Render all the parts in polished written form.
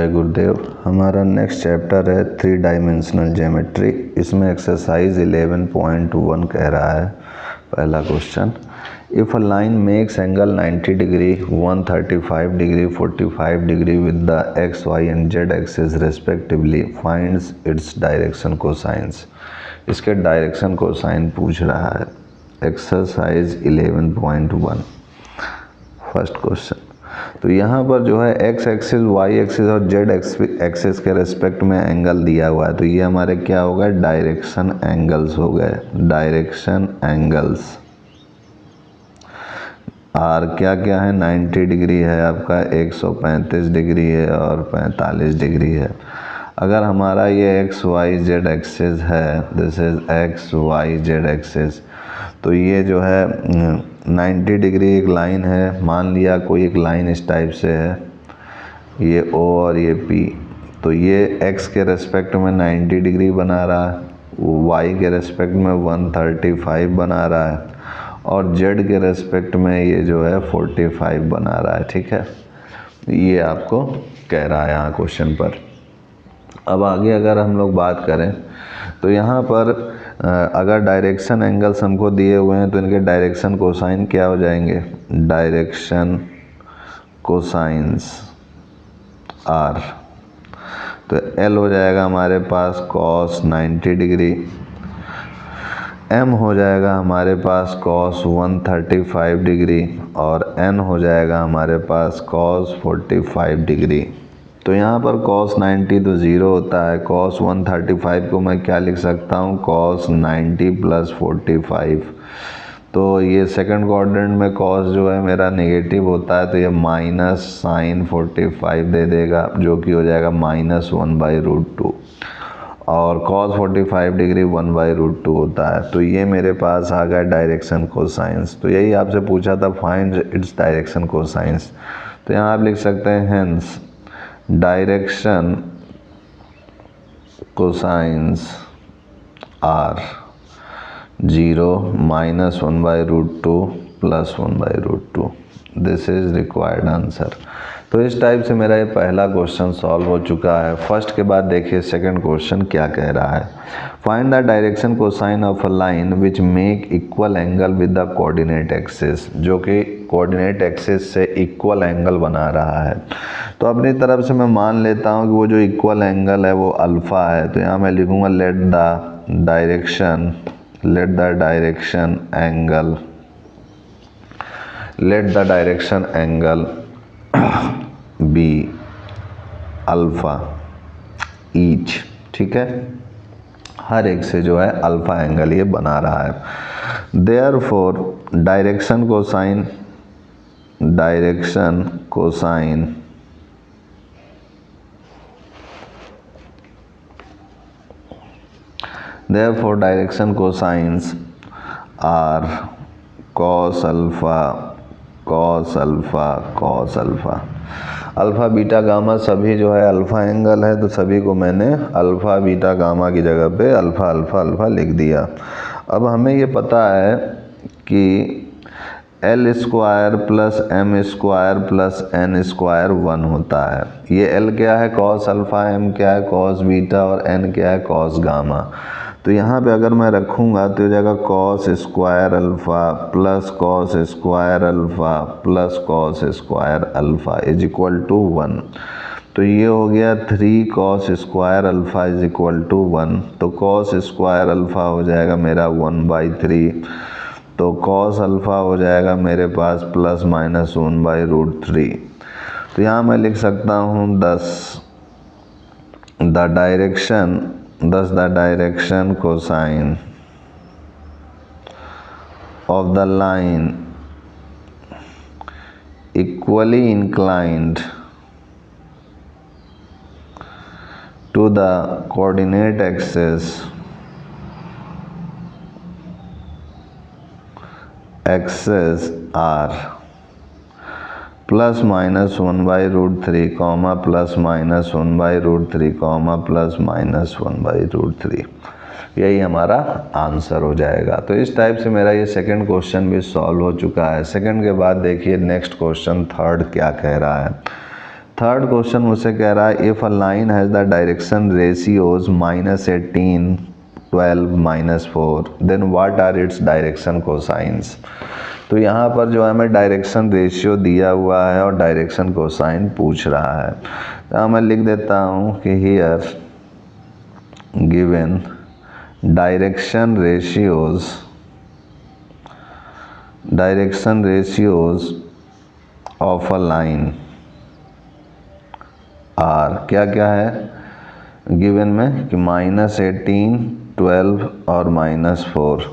गुरुदेव। हमारा next chapter है 3 dimensional geometry. इसमें एक्सरसाइज 11.1 कह रहा है। पहला question, if a line makes angle 90 degree 135 degree 45 degree with the X Y and Z axis respectively finds its direction cosines. इसके direction cosine पूछ रहा है। Exercise 11.1 first question. तो यहाँ पर जो है एक्स एक्सिस वाई एक्सिस और जेड एक्सिस के रेस्पेक्ट में एंगल दिया हुआ है, तो ये हमारे क्या हो गए, डायरेक्शन एंगल्स हो गए। डायरेक्शन एंगल्स आर क्या क्या है, 90 डिग्री है आपका, 135 डिग्री है और 45 डिग्री है। अगर हमारा ये एक्स वाई जेड एक्सिस है, this is X Y Z axis, तो ये जो है 90 डिग्री एक लाइन है। मान लिया कोई एक लाइन इस टाइप से है, ये ओ और ये पी, तो ये एक्स के रेस्पेक्ट में 90 डिग्री बना रहा है, वाई के रेस्पेक्ट में 135 बना रहा है और जेड के रेस्पेक्ट में ये जो है 45 बना रहा है। ठीक है, ये आपको कह रहा है यहाँ क्वेश्चन पर। अब आगे अगर हम लोग बात करें तो यहाँ पर अगर डायरेक्शन एंगल्स हमको दिए हुए हैं तो इनके डायरेक्शन कोसाइन क्या हो जाएंगे, डायरेक्शन कोसाइंस आर। तो एल हो जाएगा हमारे पास कॉस 90 डिग्री, एम हो जाएगा हमारे पास कॉस 135 डिग्री और एन हो जाएगा हमारे पास कॉस 45 डिग्री। तो यहाँ पर cos 90 तो 0 होता है, cos 135 को मैं क्या लिख सकता हूँ, cos 90 प्लस 45। तो ये सेकंड क्वाड्रेंट में cos जो है मेरा नेगेटिव होता है, तो ये माइनस साइन 45 दे देगा, जो कि हो जाएगा -1/√2 और cos 45 डिग्री 1/√2 होता है। तो ये मेरे पास आ गया डायरेक्शन कोसाइंस। तो यही आपसे पूछा था, फाइंड इट्स डायरेक्शन कोसाइंस। तो यहाँ आप लिख सकते हैं hence direction cosines are 0 -1/√2 plus 1/√2। This is required answer. तो इस टाइप से मेरा ये पहला क्वेश्चन सॉल्व हो चुका है। फर्स्ट के बाद देखिए सेकंड क्वेश्चन क्या कह रहा है। Find the direction cosine of a line which make equal angle with the coordinate axis, जो कि कोऑर्डिनेट एक्सिस से इक्वल एंगल बना रहा है। तो अपनी तरफ से मैं मान लेता हूँ कि वो जो इक्वल एंगल है वो अल्फ़ा है। तो यहाँ मैं लिखूँगा let the direction angle be alpha each. ठीक है, हर एक से जो है अल्फ़ा एंगल ये बना रहा है। Therefore direction cosines are cos alpha. Alpha beta gamma सभी जो है अल्फ़ा एंगल है, तो सभी को मैंने अल्फ़ा बीटा गामा की जगह पे अल्फ़ा लिख दिया। अब हमें ये पता है कि L square plus M square plus N square 1 होता है। ये एल क्या है, कॉस अल्फ़ा, एम क्या है, कॉस बीटा और एन क्या है, कॉस गामा। तो यहाँ पे अगर मैं रखूँगा तो हो जाएगा cos square alpha plus cos square alpha plus cos square alpha is equal to 1। तो ये हो गया 3 cos square alpha is equal to 1। तो cos स्क्वायर अल्फ़ा हो जाएगा मेरा 1/3। तो cos अल्फ़ा हो जाएगा मेरे पास प्लस माइनस 1/√3। तो यहाँ मैं लिख सकता हूँ 10 the direction cosine of the line equally inclined to the coordinate axis R plus minus 1/√3 comma plus minus 1/√3 comma plus minus 1/√3। यही हमारा आंसर हो जाएगा। तो इस टाइप से मेरा ये सेकंड क्वेश्चन भी सॉल्व हो चुका है। सेकंड के बाद देखिए नेक्स्ट क्वेश्चन थर्ड क्या कह रहा है। थर्ड क्वेश्चन मुझसे कह रहा है if a line has the direction ratios -18, 12, -4 then what are its direction cosines. तो यहाँ पर जो है हमें डायरेक्शन रेशियो दिया हुआ है और डायरेक्शन कोसाइन पूछ रहा है। तो मैं लिख देता हूँ कि here given direction ratios of a line are क्या क्या है गिवन में कि -18, 12 और -4।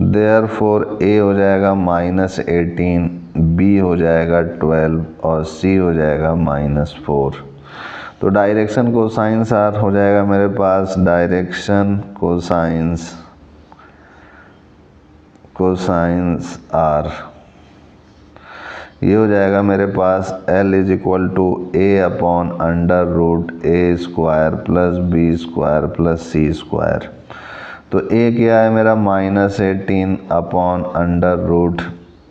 देयरफॉर ए हो जाएगा -18, बी हो जाएगा 12 और सी हो जाएगा -4। तो डायरेक्शन कोसाइंस आर हो जाएगा मेरे पास डायरेक्शन कोसाइंस आर ये हो जाएगा मेरे पास L = A/√A² + B² + C²। तो A क्या है मेरा -18/√।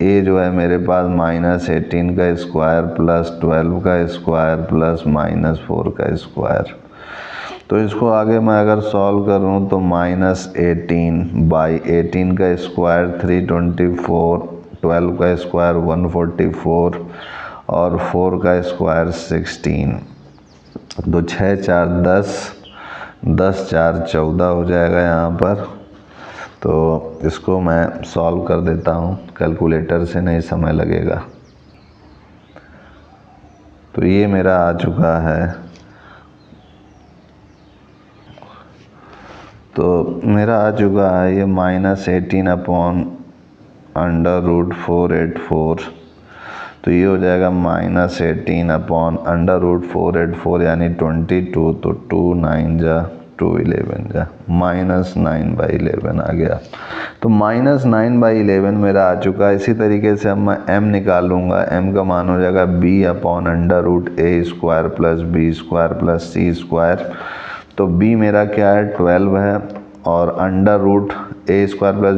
A जो है मेरे पास -18 का स्क्वायर प्लस 12 का स्क्वायर प्लस -4 का स्क्वायर। तो इसको आगे मैं अगर सॉल्व करूं तो -18/18 का स्क्वायर 324, 12 का स्क्वायर 144 और 4 का स्क्वायर 16। तो 6 4 10, 10 4 14 हो जाएगा यहाँ पर। तो इसको मैं सॉल्व कर देता हूँ, कैलकुलेटर से नहीं समय लगेगा। तो ये मेरा आ चुका है। तो मेरा आ चुका है ये -18/√484। तो ये हो जाएगा -18/√484 यानी 22। तो 2 9 जा 2 11 जा -9/11 आ गया। तो -9/11 मेरा आ चुका है। इसी तरीके से अब मैं m निकालूंगा। m का मान हो जाएगा b/√a² + b² + c²। तो b मेरा क्या है 12 है और √a² +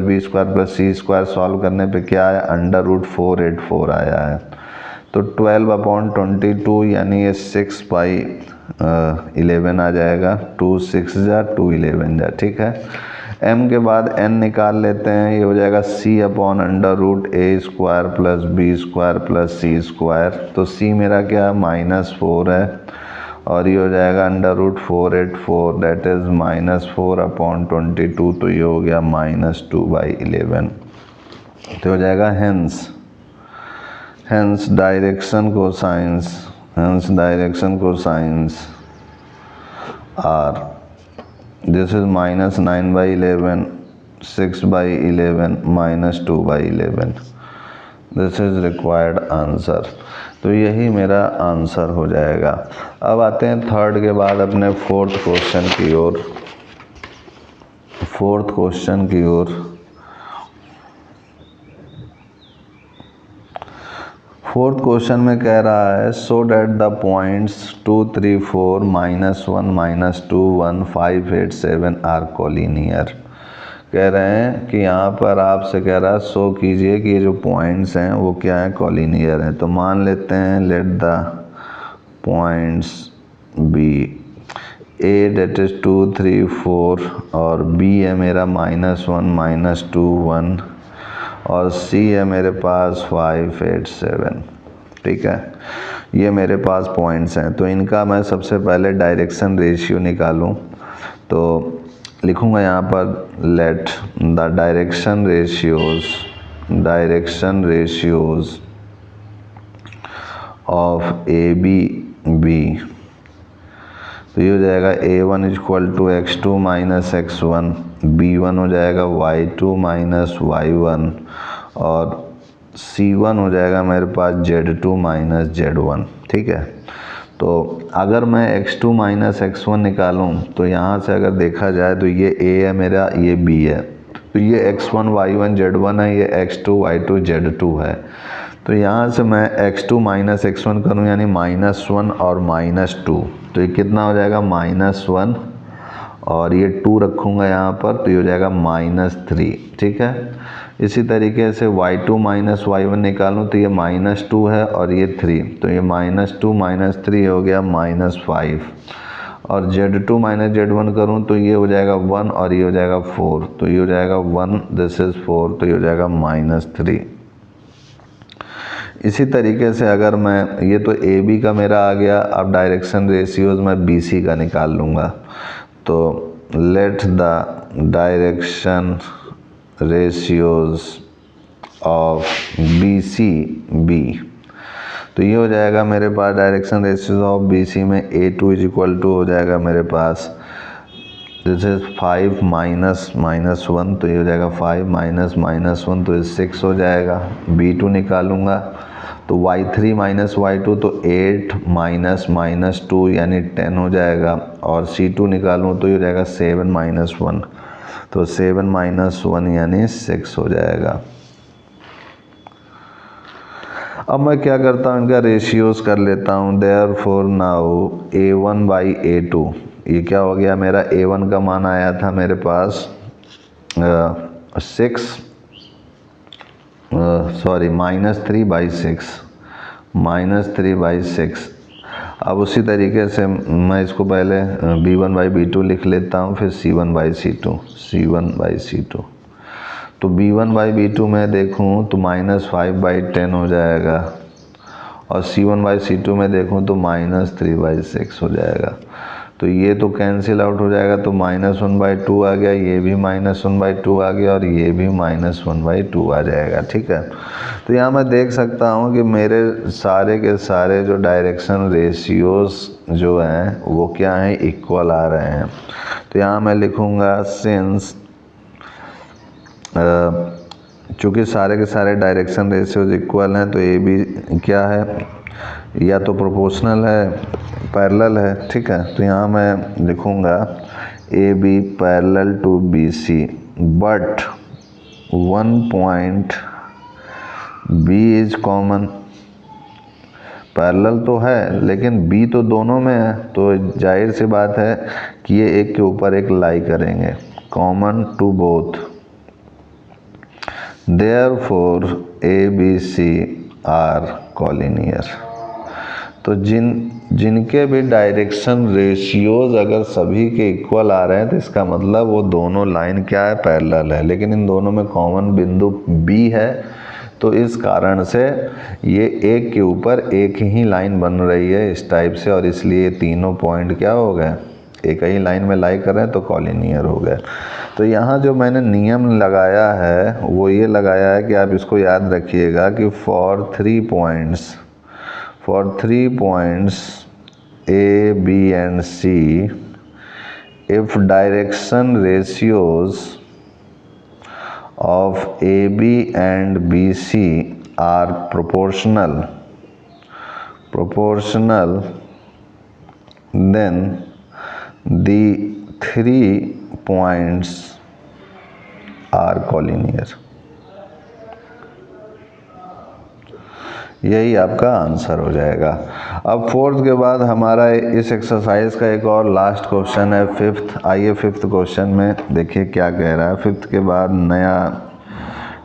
b² + c² सॉल्व करने पे क्या है √484 आया है। तो 12/22 यानी ये 6/11 आ जाएगा। 2 6 जा 2 11 जा ठीक है। m के बाद n निकाल लेते हैं। ये हो जाएगा c/√a² + b² + c²। तो c मेरा क्या -4 है और ये हो जाएगा √484 दैट इज़ -4/22। तो ये हो गया -2/11। तो हो जाएगा hence direction cosines are this is -9/11, 6/11, -2/11। This is required answer. तो यही मेरा आंसर हो जाएगा। अब आते हैं थर्ड के बाद अपने फोर्थ क्वेश्चन की ओर। फोर्थ क्वेश्चन में कह रहा है so that the points 2 3 4 -1 -2 1 5 8 7 are collinear. कह रहे हैं कि यहाँ पर आपसे कह रहा है शो कीजिए कि ये जो पॉइंट्स हैं वो क्या है कॉलिनियर हैं। तो मान लेते हैं let the points be A that is 2 3 4 और बी है मेरा -1 -2 1 और सी है मेरे पास 5 8 7 ठीक है। ये मेरे पास पॉइंट्स हैं। तो इनका मैं सबसे पहले डायरेक्शन रेशियो निकालूं तो लिखूँगा यहाँ पर let the direction ratios of A B be. तो ये हो जाएगा a1 = x2 - x1, b1 हो जाएगा y2 - y1 और c1 हो जाएगा मेरे पास z2 - z1 ठीक है। तो अगर मैं x2 - x1 निकालूं तो यहाँ से अगर देखा जाए तो ये a है मेरा, ये b है। तो ये x1 y1 z1 है, ये x2 y2 z2 है। तो यहाँ से मैं x2 - x1 करूँ यानी -1 और -2। तो ये कितना हो जाएगा -1 और ये 2 रखूँगा यहाँ पर तो ये हो जाएगा -3 ठीक है। इसी तरीके से y2 माइनस y1 निकालूँ तो ये -2 है और ये 3, तो ये -2 - 3 हो गया -5, और Z2 माइनस Z1 करूँ तो ये हो जाएगा 1 और ये हो जाएगा 4, तो ये हो जाएगा 1, दिस इज़ 4, तो ये हो जाएगा -3। इसी तरीके से अगर मैं, ये तो ए बी का मेरा आ गया, अब डायरेक्शन रेशियोज मैं बी सी का निकाल लूँगा। तो let the direction ratios of B C B, तो ये हो जाएगा मेरे पास direction ratios of B C में A2 = हो जाएगा मेरे पास, दिस इज 5 माइनस -1, तो ये हो जाएगा 5 माइनस -1, तो ये 6 हो जाएगा। B2 निकालूंगा तो y3 माइनस y2 तो 8 माइनस -2 यानी 10 हो जाएगा, और C2 निकालूँ तो ये हो जाएगा 7 माइनस 1, तो 7 माइनस 1 यानी 6 हो जाएगा। अब मैं क्या करता हूँ, इनका रेशियोज कर लेता हूँ। Therefore now A1 by A2, ये क्या हो गया मेरा, A1 का मान आया था मेरे पास -3/6। अब उसी तरीके से मैं इसको पहले B1/B2 लिख लेता हूँ, फिर C1/C2। तो B1/B2 में देखूँ तो -5/10 हो जाएगा, और C1/C2 में देखूँ तो -3/6 हो जाएगा। तो ये तो कैंसिल आउट हो जाएगा, तो -1/2 आ गया, ये भी -1/2 आ गया, और ये भी -1/2 आ जाएगा। ठीक है, तो यहाँ मैं देख सकता हूँ कि मेरे सारे के सारे जो डायरेक्शन रेशियोज जो हैं वो क्या हैं, इक्वल आ रहे हैं। तो यहाँ मैं लिखूँगा सिंस, चूँकि सारे के सारे डायरेक्शन रेशियोज इक्वल हैं, तो ए बी क्या है, या तो प्रोपोर्शनल है, पैरेलल है। ठीक है, तो यहाँ मैं लिखूँगा A B parallel to B C, but 1 point B is common. Parallel तो है लेकिन बी तो दोनों में है, तो जाहिर सी बात है कि ये एक के ऊपर एक लाई करेंगे, common to both. Therefore A B C are collinear. तो जिनके भी डायरेक्शन रेशियोज अगर सभी के इक्वल आ रहे हैं तो इसका मतलब वो दोनों लाइन क्या है, पैरेलल है। लेकिन इन दोनों में कॉमन बिंदु बी है, तो इस कारण से ये एक के ऊपर एक ही लाइन बन रही है इस टाइप से, और इसलिए तीनों पॉइंट क्या हो गए, एक ही लाइन में लाई कर रहे हैं, तो कॉलिनियर हो गए। तो यहाँ जो मैंने नियम लगाया है वो ये लगाया है कि आप इसको याद रखिएगा कि for 3 points A, B and C, if direction ratios of AB and BC are proportional, then the 3 points are collinear। यही आपका आंसर हो जाएगा। अब फोर्थ के बाद हमारा इस एक्सरसाइज का एक और लास्ट क्वेश्चन है, फिफ्थ। आइए फिफ्थ क्वेश्चन में देखिए क्या कह रहा है। फिफ्थ के बाद नया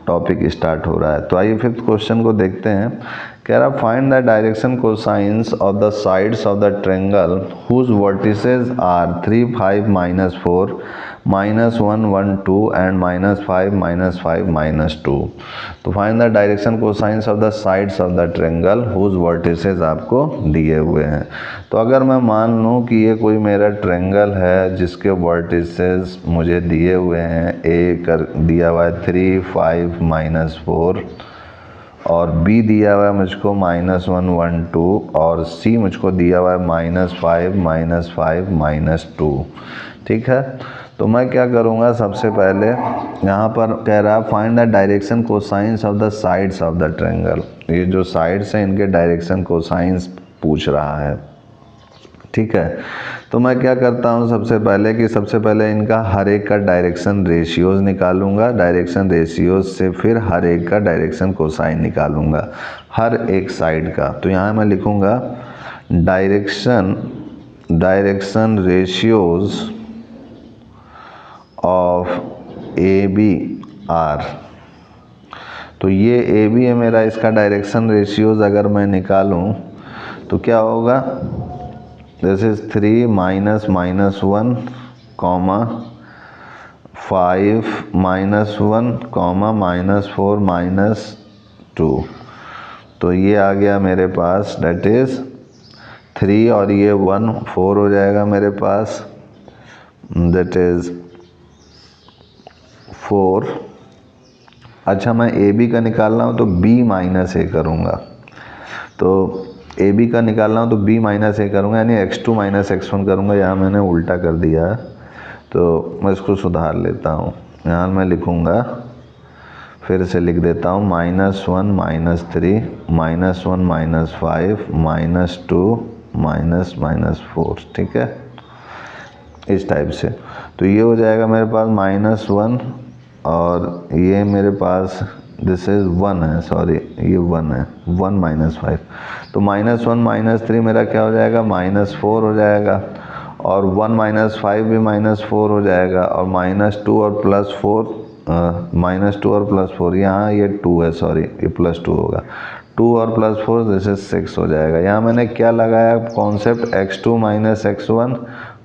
टॉपिक स्टार्ट हो रहा है। तो आइए फिफ्थ क्वेश्चन को देखते हैं। कह रहा find the direction cosines of the sides of the triangle whose vertices are 3, 5, -4, -1, 1, 2 and -5, -5, -2। तो find the direction cosines of the sides of the triangle whose vertices आपको दिए हुए हैं। तो अगर मैं मान लूँ कि ये कोई मेरा ट्रायंगल है जिसके वर्टिसेस मुझे दिए हुए हैं, ए कर दिया हुआ है 3, 5, -4, और B दिया हुआ है मुझको -1, 1, 2, और C मुझको दिया हुआ है -5, -5, -2। ठीक है, तो मैं क्या करूँगा, सबसे पहले यहाँ पर कह रहा है find the direction cosines of the sides of the triangle. ये जो साइड्स हैं इनके डायरेक्शन कोसाइंस पूछ रहा है। ठीक है, तो मैं क्या करता हूँ सबसे पहले इनका हर एक का डायरेक्शन रेशियोज निकालूंगा। डायरेक्शन रेशियोज से फिर हर एक का डायरेक्शन कोसाइन निकालूंगा, हर एक साइड का। तो यहाँ मैं लिखूँगा direction ratios of AB are, तो ये ए बी है मेरा, इसका डायरेक्शन रेशियोज अगर मैं निकालूं तो क्या होगा, this is 3 minus minus 1 comma 5 minus 1 comma minus 4 minus 2। तो ये आ गया मेरे पास, डेट इज 3 और ये 1 4 हो जाएगा मेरे पास, दैट इज 4। अच्छा, मैं ए बी का निकालना हो तो बी माइनस ए करूँगा, तो ए बी का निकालना हो तो बी माइनस ए करूँगा, यानी x2 माइनस x1 करूँगा। यहाँ मैंने उल्टा कर दिया है, तो मैं इसको सुधार लेता हूँ। यहाँ मैं लिखूँगा, फिर से लिख देता हूँ, -1 -3 -1 -5 -2 -4, ठीक है, इस टाइप से। तो ये हो जाएगा मेरे पास -1 और ये मेरे पास दिस इज़ 1 है, सॉरी ये 1 है, 1 -5। तो -1 -3 मेरा क्या हो जाएगा, -4 हो जाएगा, और 1 -5 भी -4 हो जाएगा, और -2 और +4 -2 और +4, यहाँ ये 2 है, सॉरी ये +2 होगा, 2 और +4 दिस इज 6 हो जाएगा। यहाँ मैंने क्या लगाया concept, x2 minus x1,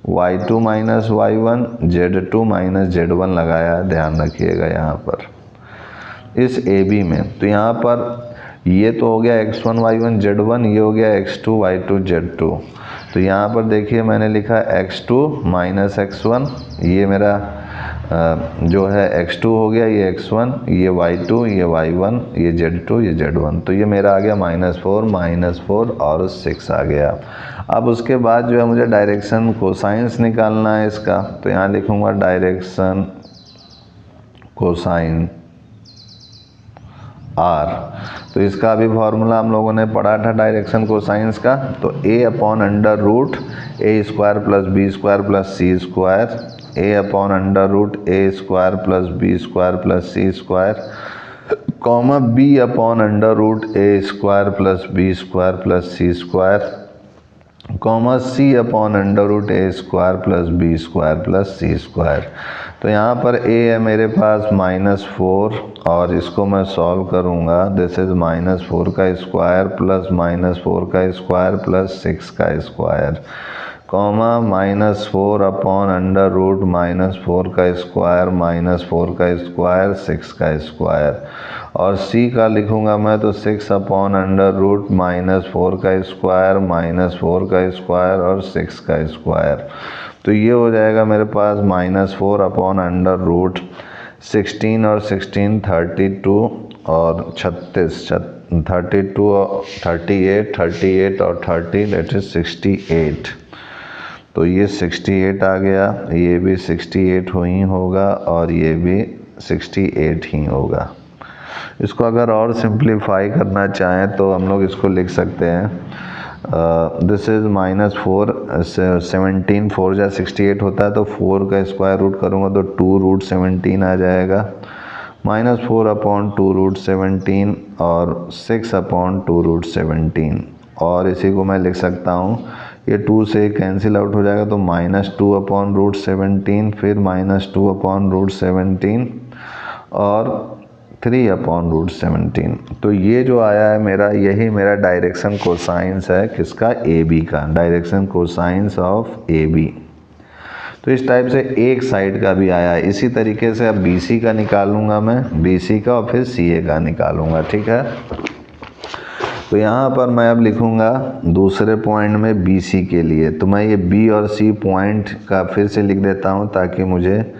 y2 minus y1, z2 minus z1 लगाया, ध्यान रखिएगा यहाँ पर इस ए बी में। तो यहाँ पर ये तो हो गया x1 y1 z1, ये हो गया x2 y2 z2। तो यहाँ पर देखिए मैंने लिखा x2 माइनस x1, ये मेरा जो है x2 हो गया, ये x1, ये y2, ये y1, ये z2, ये z1। तो ये मेरा आ गया -4 और 6 आ गया। अब उसके बाद जो है मुझे डायरेक्शन कोसाइंस निकालना है इसका, तो यहाँ लिखूँगा डायरेक्शन कोसाइन आर। तो इसका अभी फॉर्मूला हम लोगों ने पढ़ा था डायरेक्शन कोसाइंस का, तो a/√a² + b² + c², a/√a² + b² + c², comma b/√a² + b² + c², comma c/√a² + b² + c²। तो यहाँ पर a है मेरे पास -4 और इसको मैं सॉल्व करूँगा, दिस इज -4 का स्क्वायर प्लस -4 का स्क्वायर प्लस 6 का स्क्वायर, कॉमा -4/√-4 का स्क्वायर -4 का स्क्वायर 6 का स्क्वायर, और c का लिखूँगा मैं तो 6/√-4 का स्क्वायर -4 का स्क्वायर और 6 का स्क्वायर। तो ये हो जाएगा मेरे पास -4/√16 और 16 32 और 36 32 38 और 30, दैट इज 68। तो ये 68 आ गया, ये भी 68 ही होगा और ये भी 68 ही होगा। इसको अगर और सिंप्लीफाई करना चाहें तो हम लोग इसको लिख सकते हैं, दिस इज़ -4, 17 4 जा 68 होता है, तो 4 का स्क्वायर रूट करूँगा तो 2√17 आ जाएगा, -4/2√17 और 6/2√17, और इसी को मैं लिख सकता हूँ, ये 2 से कैंसिल आउट हो जाएगा तो -2/√17, फिर -2/√17 और 3/√17। तो ये जो आया है मेरा, यही मेरा डायरेक्शन कोसाइंस है, किसका, ए बी का, direction cosines of A B. तो इस टाइप से एक साइड का भी आया है। इसी तरीके से अब बी सी का निकालूंगा मैं, बी सी का, और फिर सी ए का निकालूंगा, ठीक है। तो यहाँ पर मैं अब लिखूँगा दूसरे पॉइंट में बी सी के लिए, तो मैं ये बी और सी पॉइंट का फिर से लिख देता हूँ ताकि मुझे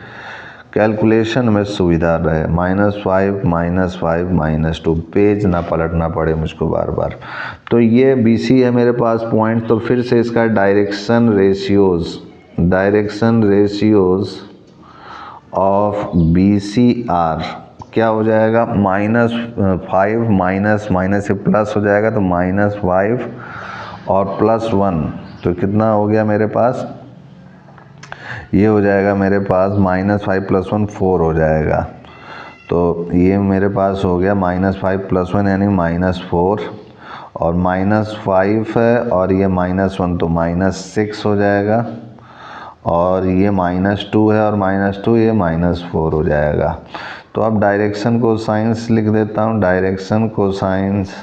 कैलकुलेशन में सुविधा रहे। -5 -2, पेज ना पलटना पड़े मुझको बार बार। तो ये बी सी है मेरे पास पॉइंट, तो फिर से इसका direction ratios of B C are क्या हो जाएगा, -5 माइनस से प्लस हो जाएगा, तो -5 और +1, तो कितना हो गया मेरे पास, ये हो जाएगा मेरे पास -5 + 1 4 हो जाएगा। तो ये मेरे पास हो गया -5 + 1 यानी -4, और -5 है और ये -1 तो -6 हो जाएगा, और ये -2 है और -2 ये -4 हो जाएगा। तो अब डायरेक्शन कोसाइंस लिख देता हूँ, direction cosines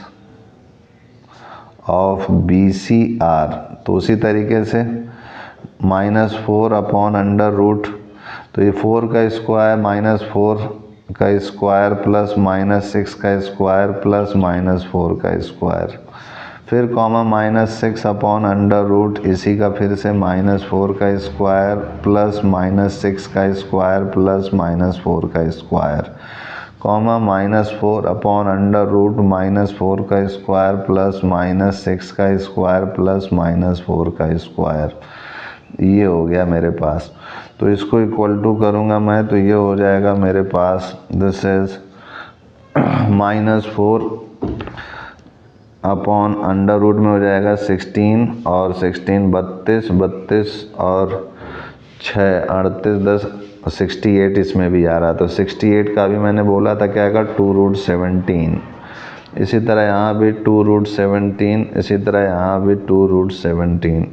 of B C are. तो उसी तरीके से -4 अपॉन अंडर रूट, तो ये 4 का स्क्वायर -4 का स्क्वायर प्लस -6 का स्क्वायर प्लस -4 का स्क्वायर, फिर कॉमा -6 अपॉन अंडर रूट, इसी का फिर से -4 का स्क्वायर प्लस -6 का स्क्वायर प्लस -4 का square, comma -4 upon under root -4 का स्क्वायर प्लस -6 का स्क्वायर प्लस -4 का स्क्वायर। ये हो गया मेरे पास। तो इसको इक्वल टू करूँगा मैं, तो ये हो जाएगा मेरे पास, this is -4 upon under root में हो जाएगा 16 और 16 32 और 6 38 10 68 इसमें भी आ रहा। तो 68 का भी मैंने बोला था क्या आएगा 2√17। इसी तरह यहाँ भी 2√17, इसी तरह यहाँ भी 2√17।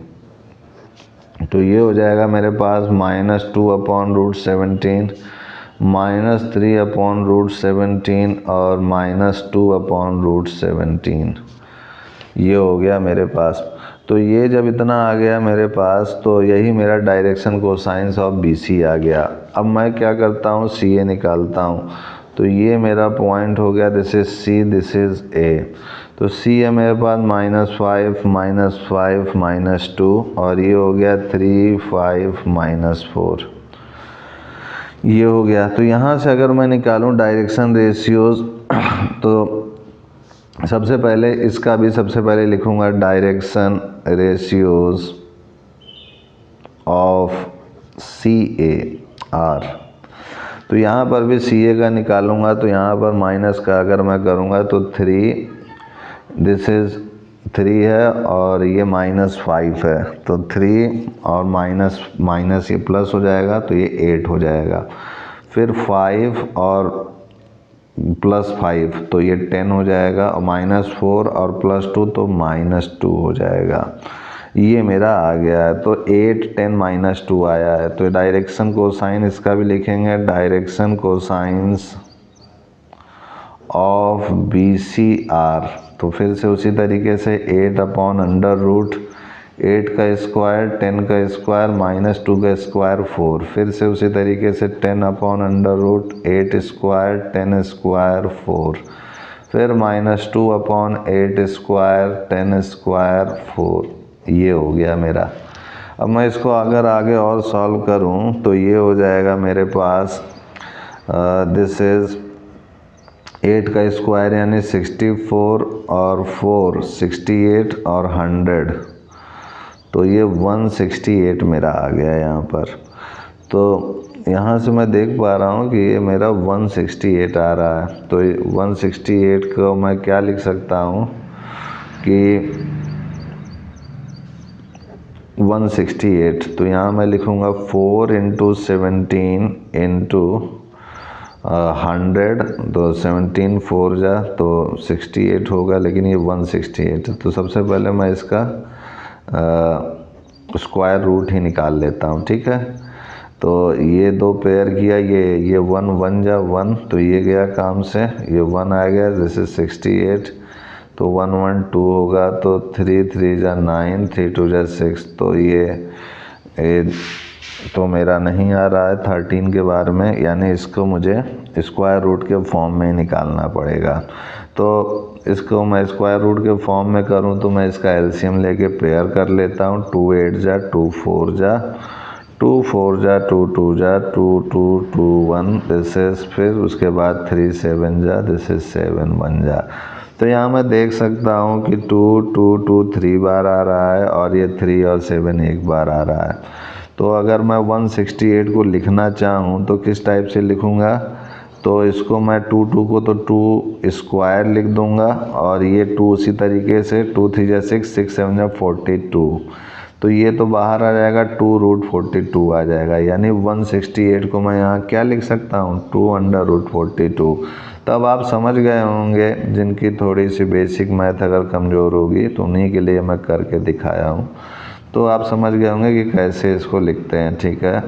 तो ये हो जाएगा मेरे पास -2 अपॉन √17, -3 अपॉन √17 और -2 अपॉन √17। ये हो गया मेरे पास। तो ये जब इतना आ गया मेरे पास, तो यही मेरा direction cosines of B C आ गया। अब मैं क्या करता हूँ, सी ए निकालता हूँ। तो ये मेरा पॉइंट हो गया, this is C, this is A. तो सी है मेरे पास -5 -5 -2 और ये हो गया 3 5 -4। ये हो गया। तो यहाँ से अगर मैं निकालूँ डायरेक्शन रेशियोज, तो सबसे पहले इसका भी सबसे पहले लिखूँगा direction ratios of C A are. तो यहाँ पर भी सी ए का निकालूंगा, तो यहाँ पर माइनस का अगर मैं करूँगा तो 3, दिस इज़ 3 है और ये -5 है। तो 3 और माइनस ये प्लस हो जाएगा, तो ये 8 हो जाएगा। फिर 5 और +5 तो ये 10 हो जाएगा, और -4 और +2 तो -2 हो जाएगा। ये मेरा आ गया है। तो 8 10 -2 आया है। तो डायरेक्शन कोसाइन इसका भी लिखेंगे, direction cosines of B C are. तो फिर से उसी तरीके से 8 अपॉन अंडर रूट 8 का स्क्वायर 10 का स्क्वायर -2 का स्क्वायर 4, फिर से उसी तरीके से 10 upon under root 8 square 10 square 4, फिर -2 अपॉन 8 स्क्वायर 10 स्क्वायर 4। ये हो गया मेरा। अब मैं इसको अगर आगे और सॉल्व करूं तो ये हो जाएगा मेरे पास, दिस इज़ 8 का स्क्वायर यानी 64 और 4 68 और 100, तो ये 168 मेरा आ गया यहाँ पर। तो यहाँ से मैं देख पा रहा हूँ कि ये मेरा 168 आ रहा है। तो 168 को मैं क्या लिख सकता हूँ कि 168, तो यहाँ मैं लिखूँगा 4 × 17 × 100, तो 17 4 जा तो 68 होगा, लेकिन ये 168। तो सबसे पहले मैं इसका स्क्वायर रूट ही निकाल लेता हूँ, ठीक है। तो ये 2 पेयर किया, ये 1 1 जा 1, तो ये गया काम से, ये 1 आ गया, दिस इज 68। तो 1 1 2 होगा, तो 3 3 जा 9, 3 2 जा 6, तो ये तो मेरा नहीं आ रहा है 13 के बारे में, यानी इसको मुझे स्क्वायर रूट के फॉर्म में निकालना पड़ेगा। तो इसको मैं स्क्वायर रूट के फॉर्म में करूं तो मैं इसका एलसीएम लेके पेयर कर लेता हूं। 2 8 जा 2 4 जा 2 4 जा 2 2 जा 2 2 2 1, दिस इज, फिर उसके बाद 3 7 जा, दिस इज 7 1 जा। तो यहाँ मैं देख सकता हूँ कि 2 2 2 3 बार आ रहा है और ये 3 और 7 एक बार आ रहा है। तो अगर मैं 168 को लिखना चाहूँ तो किस टाइप से लिखूँगा, तो इसको मैं 2 2 को तो 2 स्क्वायर लिख दूँगा, और ये 2 उसी तरीके से 2 3 जा 6 6 7 जा 42, तो ये तो बाहर आ जाएगा 2√42 आ जाएगा। यानी 168 को मैं यहाँ क्या लिख सकता हूँ, 2√42। तब आप समझ गए होंगे, जिनकी थोड़ी सी बेसिक मैथ अगर कमज़ोर होगी तो उन्हीं के लिए मैं करके दिखाया हूँ। तो आप समझ गए होंगे कि कैसे इसको लिखते हैं, ठीक है।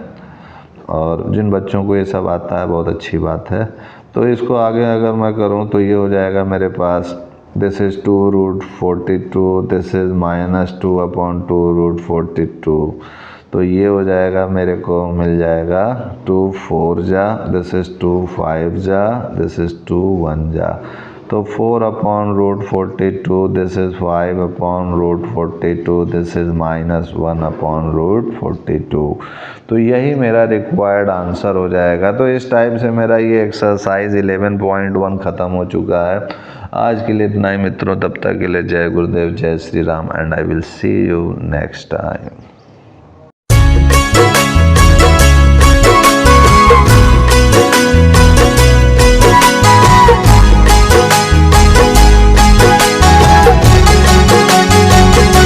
और जिन बच्चों को ये सब आता है बहुत अच्छी बात है। तो इसको आगे अगर मैं करूँ तो ये हो जाएगा मेरे पास दिस इज़ 2√42, दिस इज़ -2/2√42। तो ये हो जाएगा, मेरे को मिल जाएगा 2 4 जा, दिस इज़ 2 5 जा, दिस इज़ 2 1 जा। तो 4/√42, दिस इज़ 5/√42, दिस इज़ -1/√42। तो यही मेरा रिक्वायर्ड आंसर हो जाएगा। तो इस टाइप से मेरा ये एक्सरसाइज 11.1 ख़त्म हो चुका है। आज के लिए इतना ही मित्रों, तब तक के लिए जय गुरुदेव, जय Shri Ram, and I will see you next time.